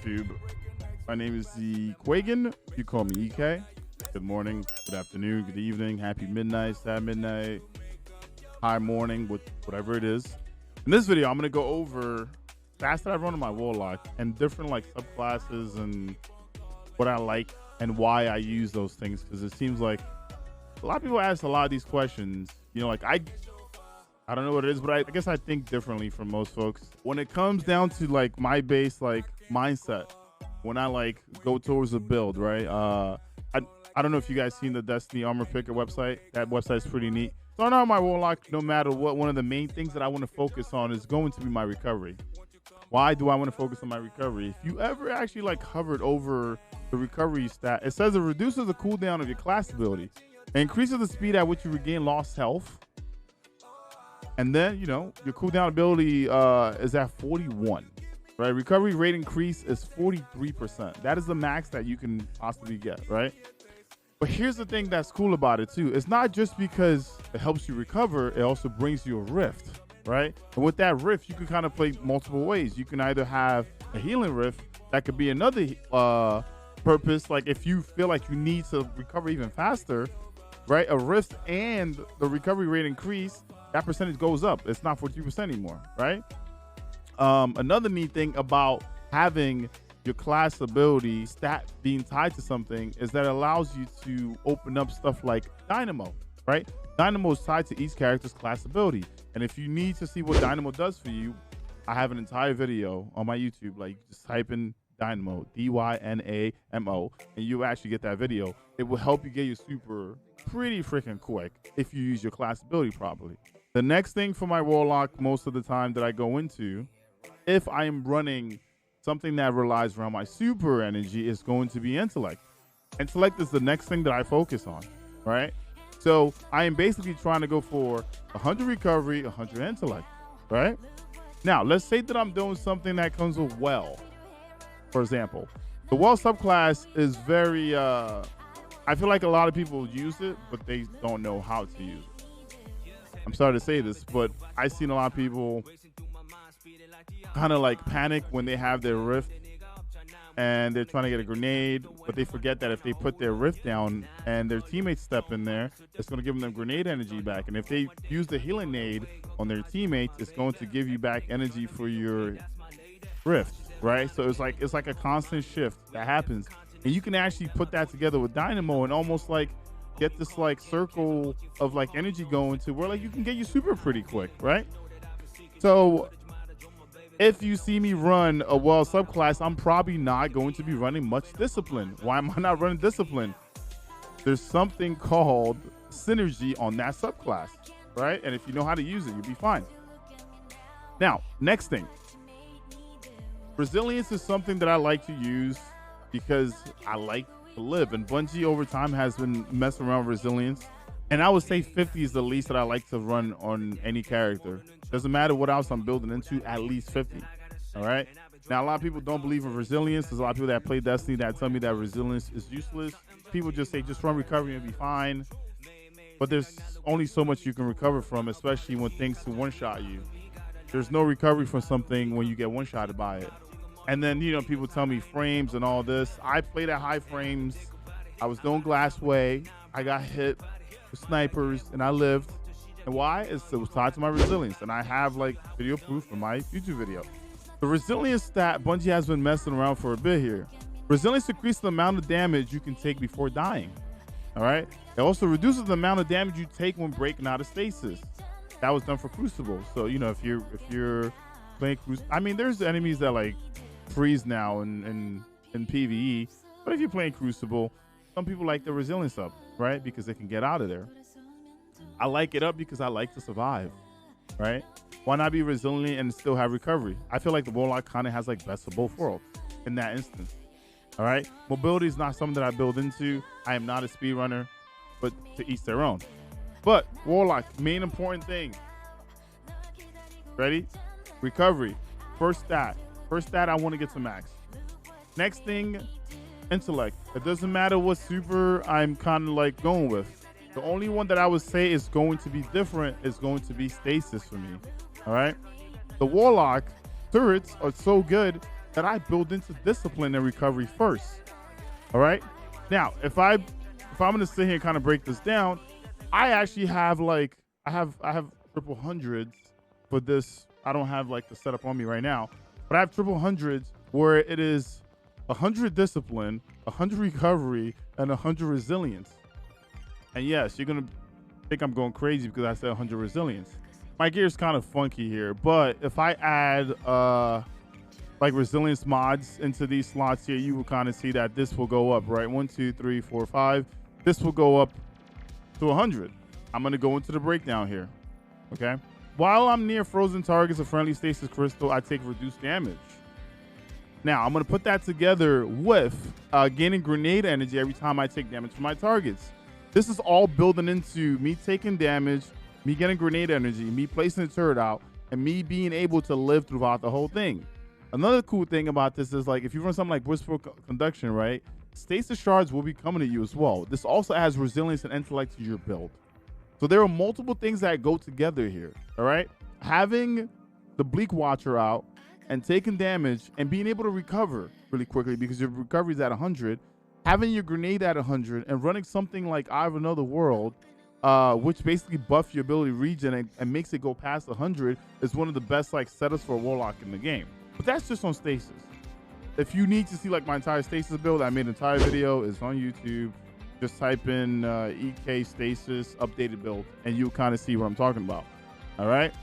YouTube? My name is Ekuegan. You call me EK. Good morning, good afternoon, good evening, happy midnight, sad midnight, high morning, whatever it is. In this video, I'm going to go over stats that I run on my Warlock and different like subclasses and what I like and why I use those things, because it seems like a lot of people ask a lot of these questions. You know, like I don't know what it is, but I guess I think differently from most folks. When it comes down to like my base like mindset, when I like go towards a build, right? I don't know if you guys seen the Destiny Armor Picker website. That website's pretty neat. So on my Warlock, no matter what, one of the main things that I want to focus on is going to be my recovery. Why do I want to focus on my recovery? If you ever actually like hovered over the recovery stat, it says it reduces the cooldown of your class ability, it increases the speed at which you regain lost health, and then you know your cooldown ability is at 41. Right, recovery rate increase is 43%. That is the max that you can possibly get, right? But here's the thing that's cool about it too. It's not just because it helps you recover, it also brings you a rift, right? And with that rift, you can kind of play multiple ways. You can either have a healing rift that could be another purpose, like if you feel like you need to recover even faster, right? A rift and the recovery rate increase, that percentage goes up. It's not 43% anymore, right? Another neat thing about having your class ability stat being tied to something is that it allows you to open up stuff like Dynamo, right? Dynamo is tied to each character's class ability. And if you need to see what Dynamo does for you, I have an entire video on my YouTube. Like, just type in Dynamo, D-Y-N-A-M-O, and you actually get that video. It will help you get your super pretty freaking quick if you use your class ability properly. The next thing for my Warlock most of the time that I go into, if I am running something that relies around my super energy, is going to be Intellect. Intellect is the next thing that I focus on, right? So I am basically trying to go for 100 recovery, 100 Intellect, right? Now, let's say that I'm doing something that comes with Well, for example. The Well subclass is very, I feel like a lot of people use it, but they don't know how to use it. I'm sorry to say this, but I've seen a lot of people kind of like panic when they have their rift and they're trying to get a grenade, but they forget that if they put their rift down and their teammates step in there, it's going to give them grenade energy back. And if they use the healing nade on their teammates, it's going to give you back energy for your rift, right? So it's like a constant shift that happens, and you can actually put that together with Dynamo and almost like get this like circle of like energy going to where like you can get you super pretty quick, right? So if you see me run a Well subclass, I'm probably not going to be running much discipline. Why am I not running discipline? There's something called synergy on that subclass, right? And if you know how to use it, you'll be fine. Now, next thing. Resilience is something that I like to use because I like to live. And Bungie over time has been messing around with resilience. And I would say 50 is the least that I like to run on any character. Doesn't matter what else I'm building into, at least 50. All right. Now, a lot of people don't believe in resilience. There's a lot of people that play Destiny that tell me that resilience is useless. People just say, just run recovery and be fine. But there's only so much you can recover from, especially when things can one-shot you. There's no recovery from something when you get one-shotted by it. And then, you know, people tell me frames and all this. I played at high frames. I was doing Glassway. I got hit with snipers and I lived. And why? It was tied to my resilience. And I have like video proof from my YouTube video. The resilience stat, Bungie has been messing around for a bit here. Resilience increases the amount of damage you can take before dying. All right. It also reduces the amount of damage you take when breaking out of stasis. That was done for Crucible. So, you know, if you're playing Crucible, I mean, there's enemies that like freeze now in PvE. But if you're playing Crucible, some people like the resilience up, right? Because they can get out of there. I like it up because I like to survive, right? Why not be resilient and still have recovery? I feel like the Warlock kind of has like best of both worlds in that instance. All right. Mobility is not something that I build into. I am not a speedrunner, but to each their own. But Warlock, main important thing. Ready? Recovery. First stat. I want to get to max. Next thing, Intellect. It doesn't matter what super I'm kind of like going with. The only one that I would say is going to be different is going to be Stasis for me. All right. The Warlock turrets are so good that I build into discipline and recovery first. All right. Now, if I'm gonna sit here and kind of break this down, I actually have like I have triple hundreds for this. I don't have like the setup on me right now, but I have triple hundreds where it is 100 discipline, 100 recovery, and 100 resilience. And yes, you're gonna think I'm going crazy because I said 100 resilience. My gear is kind of funky here, but if I add like resilience mods into these slots here, you will kind of see that this will go up, right? 1, 2, 3, 4, 5. This will go up to 100. I'm going to go into the breakdown here, okay? While I'm near frozen targets of friendly stasis crystal, I take reduced damage. Now, I'm going to put that together with gaining grenade energy every time I take damage from my targets. This is all building into me taking damage, me getting grenade energy, me placing the turret out, and me being able to live throughout the whole thing. Another cool thing about this is, like, if you run something like Whisper Conduction, right, stasis shards will be coming to you as well. This also adds resilience and intellect to your build. So there are multiple things that go together here, all right? Having the Bleak Watcher out and taking damage and being able to recover really quickly because your recovery is at 100, having your grenade at 100, and running something like Eye of Another World, which basically buffs your ability regen and makes it go past 100, is one of the best like setups for a Warlock in the game. But that's just on Stasis. If you need to see like my entire Stasis build, I made an entire video. It's on YouTube. Just type in EK Stasis updated build, and you'll kind of see what I'm talking about. All right.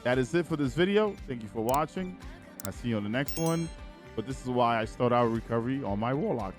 That is it for this video. Thank you for watching. I'll see you on the next one. But this is why I start out recovery on my Warlock.